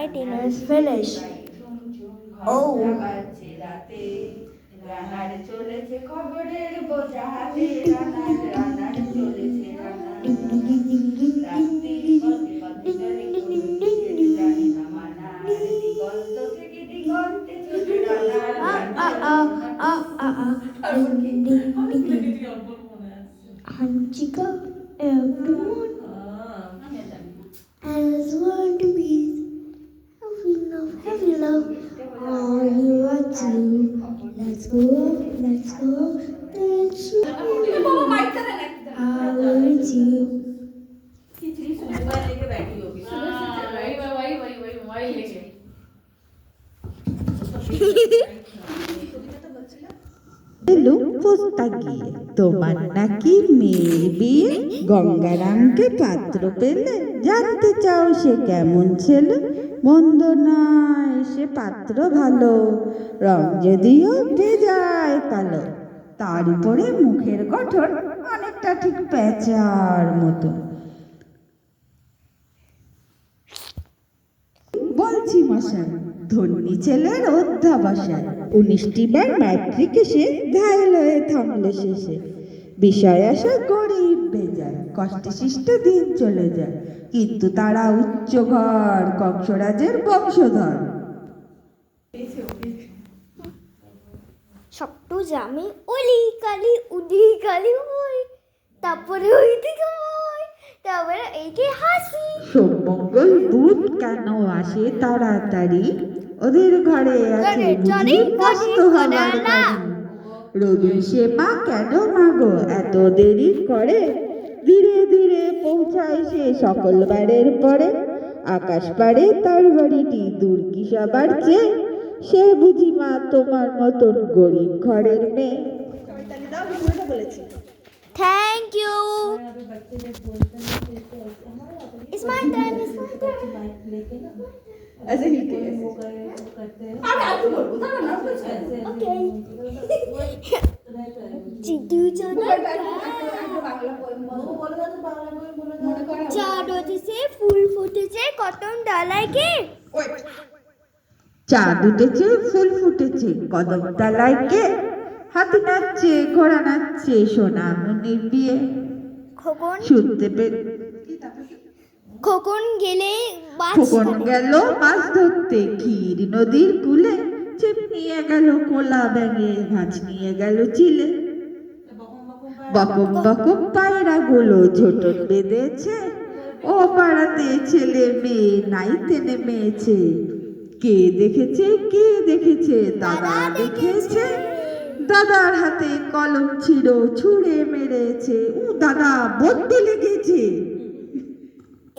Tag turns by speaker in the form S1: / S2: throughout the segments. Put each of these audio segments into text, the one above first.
S1: dinner is finished. Oh.
S2: রানার চলেছে খবরের বোঝা হাতে রানার রানার চলেছে রাত্রি পথে পথে চলে কোনো জানি না মানার দিগন্ত থেকে দিগন্তে চলে রানার
S1: Hanchika, everyone. And it's one to be heavy love. All you are to. Let's go, let's go, let's go. How would you?
S3: গিয়ে তোমার নাকি মেয়ের বিয়ে গঙ্গারামকে পাত্র পেলে জানতে চাও সে কেমন ছেলে মন্দ নয় সে পাত্র ভালো রং যদিও ভেজায় কালো তার উপরে মুখের গঠন অনেকটা ঠিক পেঁচার মতো বলছি মশাই ধন্যী ছেলের অধ্যাবসায় 19টি বার ম্যাট্রিকে সে ঘায়ল হয়ে থামলে শেষে বিষয় আসা গরিব বেজায় কষ্টে সৃষ্ট দিন চলে যায় কিন্তু তারা উচ্চ ঘর কংসরাজের বংশধর
S1: সবটু জামি ওলি কালি উদি কালি হই তারপরে ওইদিকে হই তারপরে এইকে হাসি
S3: সোমমঙ্গল বুধ কেন আসে তাড়াতাড়ি ওদের ঘরে আছে বুঝি মস্ত হবার বাড়ি রবির সেবা কেন মাগো এত দেরি করে ধীরে ধীরে পৌঁছায় সে সকল বারের পরে আকাশ পারে তার বাড়িটি দূর কি সবার চেয়ে সে বুঝি মা তোমার মতন গরিব ঘরের মেয়ে
S1: Thank you. It's my turn. It's my turn. Okay. Situ চাঁদ উঠেছে ফুল ফুটেছে কদম ডালায় কে
S3: চাঁদ উঠেছে ফুল ফুটেছে কদম তলায় কে হাতি নাচছে ঘোড়া নাচছে সোনা মনির বিয়ে
S1: খোকন
S3: শুনতে পেরে
S1: খোকন গেলে
S3: খোকন গেল মাছ ধরতে ক্ষীর নদীর কূলে ছিপ নিয়ে গেল কোলা ব্যাঙে মাছ নিয়ে গেল চিলে বকম বকম পায়রা গুলো ঝোটন বেঁধেছে ও পাড়াতে ছেলে মেয়ে নাইতে নেমেছে কে দেখেছে দাদা দেখেছে দাদার হাতে কলম ছিল ছুঁড়ে মেরেছে ও দাদা বড্ড লেগেছে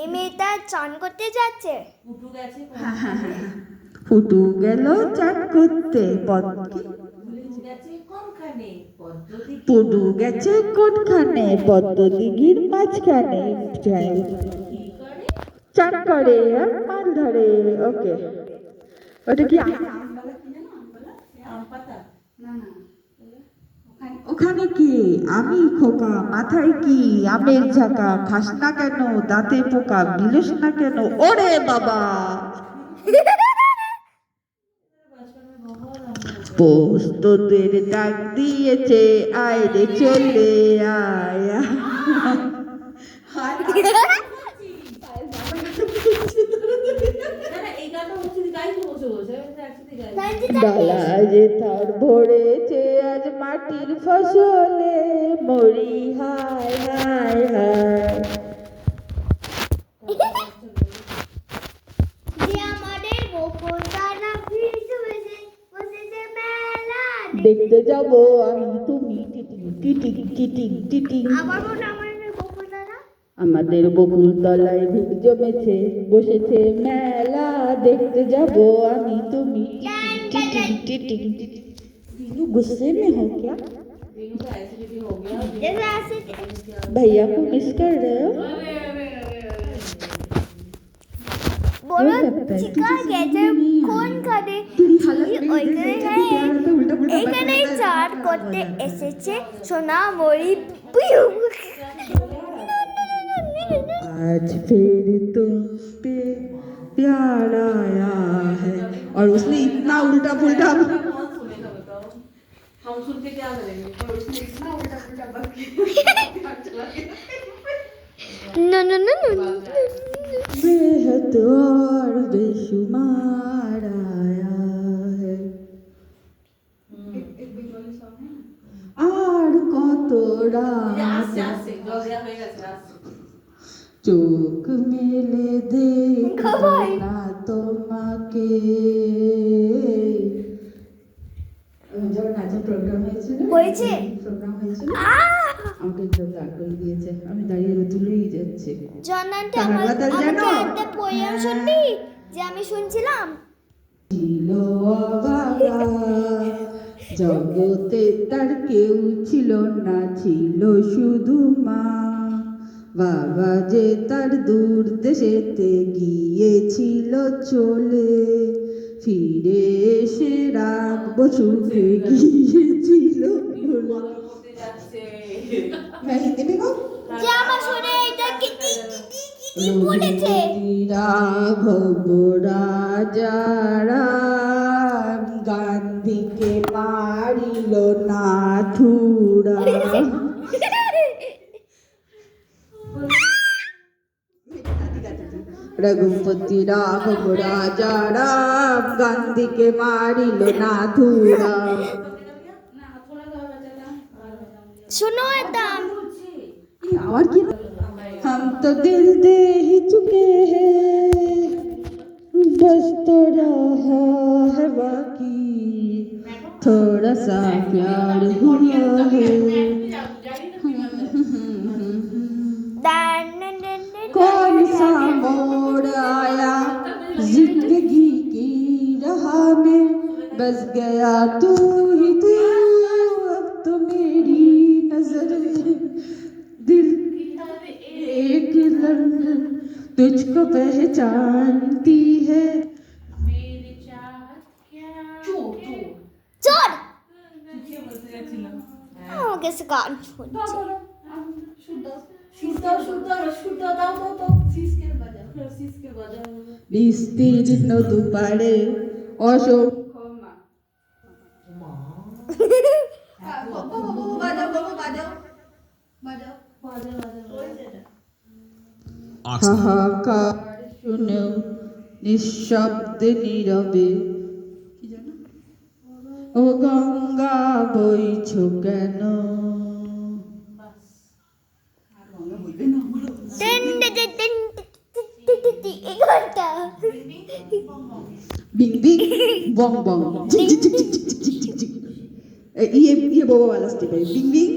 S1: এই মেয়েটা চান করতে যাচ্ছে
S3: ফুটু গেল চান করতে পুডু গেছে কোনখানে পদ্ম দিঘির মাঝখানে চান করে আর মাছ ধরে ওকে ওটা কি ওখানে কি আমি খোকা মাথায় কি আমের ঝাঁকা খাস না কেন দাঁতে পোকা বিলস না কেন ওরে বাবা পোস্তদের ডাক দিয়েছে আয় রে চলে আয় ডালা যে তার ভরেছে আজ মাটির ফসলে মরি হায় হায় হায় দেখতে যাব আমি তুমি টিটিং টিটিং টিটিং আমাদের বকুল তলায় ভিড় জমেছে বসেছে মেলা দেখতে যাব আমি তুমি টিটিং টিটিং টিটিং गुस्से में हो क्या भैया को मिस कर रहे हो
S1: বলো চিকা গেছে কোন খানে এখানে চাট করতে এসেছে সোনা মরি
S3: आज फिर तुम पे प्यार आया है। और उसने इतना उल्टा पुल्टा
S2: कौन सुनेगा बताओ, हम सुन के क्या करेंगे, पर उसने इतना उल्टा पुल्टा बक किया चला के
S1: नो नो नो नो
S3: बेहद और बेशुमार आया है।
S2: एक बीच वाली सॉन्ग है ना,
S3: আর কত
S2: আস্তে
S3: রাত
S2: আস্তে জলদিয়া হয়ে গেছে আস্তে
S3: চোখ মেলে দেখবো
S1: খাবাই।
S3: না তোমাকে। যখন নাচের প্রোগ্রাম হয়েছিল
S1: হয়েছে?
S3: প্রোগ্রাম হয়েছিল
S1: আহ
S3: আমাকে একদম দাঁড় করে দিয়েছে, আমি দাঁড়িয়ে তুলেই যাচ্ছি।
S1: জানানটা
S3: তাহার কথা জানো?
S1: আমাকে একটা পোয়েম শুনবি যে আমি শুনছিলাম?
S3: ছিল অবাগা জগতে তার কেউ ছিল না, ছিল শুধু মা। বাবা যে তার দূর দেশেতে গিয়েছিল চলে, ফিরে এসে রাখবো সুখে গিয়েছিল বলে।
S2: করতে যাচ্ছে
S3: मैं हिंदी में गाऊं?
S1: যে আমার শুনে এটা কি কি কি কি বলেছে?
S3: রাঘব রাজারা গান্ধীকে মারিল নাথুরা। রঘুপতি রাঘব রাজারা গান্ধীকে মারিল নাথুরা।
S2: না थोड़ा सा बचा
S1: শোনো এটা
S3: और क्या? हम तो दिल दे ही चुके हैं, बस तो रहा है बाकी, थोड़ा सा प्यार हुआ है। कौन सा मोड़ आया जिंदगी की राह में, बस गया तू ही तू, अब तो मेरी नजर में दिल एक लम्हा तुझको पहचानती है।
S2: मेरी चाहत क्या चोर
S1: চোর
S2: কি বলতে যাচ্ছিলাম
S1: আমাকে সে গান শুনছে।
S2: শুদ্ধ দাও সিসকে বাজাও
S3: বিস্তীর্ণ দুপারে অশোক হাহাকার শুনেও নিঃশব্দে নীরবে, ও গঙ্গা বইছ কেন?
S1: টেন টেন টেন এই গানটা
S3: बिंग बिंग बॉन्ग बॉन्ग जिक जिक जिक जिक जिक जिक जिक जिक। ये बोबा वाला स्टेप है। बिंग बिंग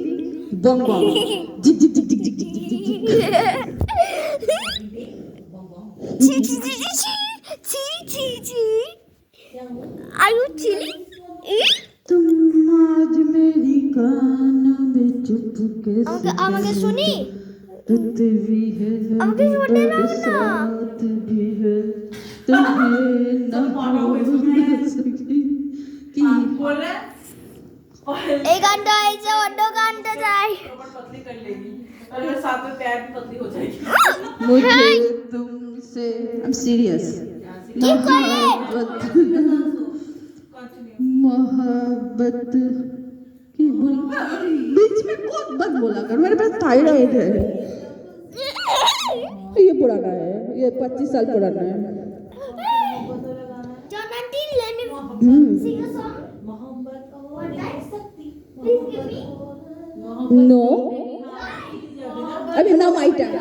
S3: बॉन्ग बॉन्ग जिक जिक जिक जिक जिक जिक जिक जिक।
S1: ছি ছি ছি ছি ছি ছি ছি Are you chilling?
S3: तुम आज मेरी कान में चुपके से
S1: আমাকে শুনি
S3: रुत भी है
S1: আমাকে শুনতে দাও না।
S3: साथ भी है, तुम्हें न भूल सकी कि
S2: बोल रहा है
S1: এই গানটা হয়েছে অন্য গানটা যাই
S2: और पतली कर लेगी और साथ में पैर भी पतली हो जाएगी
S3: मुझे तुमसे I'm serious
S1: Keep quiet.
S3: मोहब्बत की बीच में कौन मत बोला कर, मेरे पास थायराइड है। ये पुराना है, ये 25 साल पुराना है।
S1: Jonathan, let me sing a song. What I sakti. Please give me.
S3: No, I mean now my turn.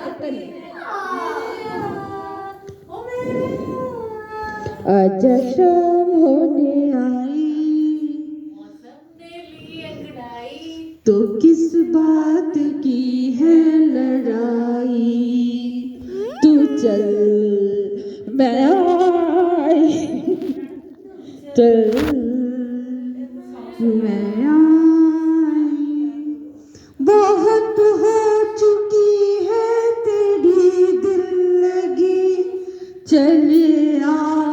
S3: आजा शाम होने आई तो किस बात की है लड़ाई, तू चल मैं आई, चल मैं आई। बहुत हो चुकी है तेरी दिल लगी, चले आ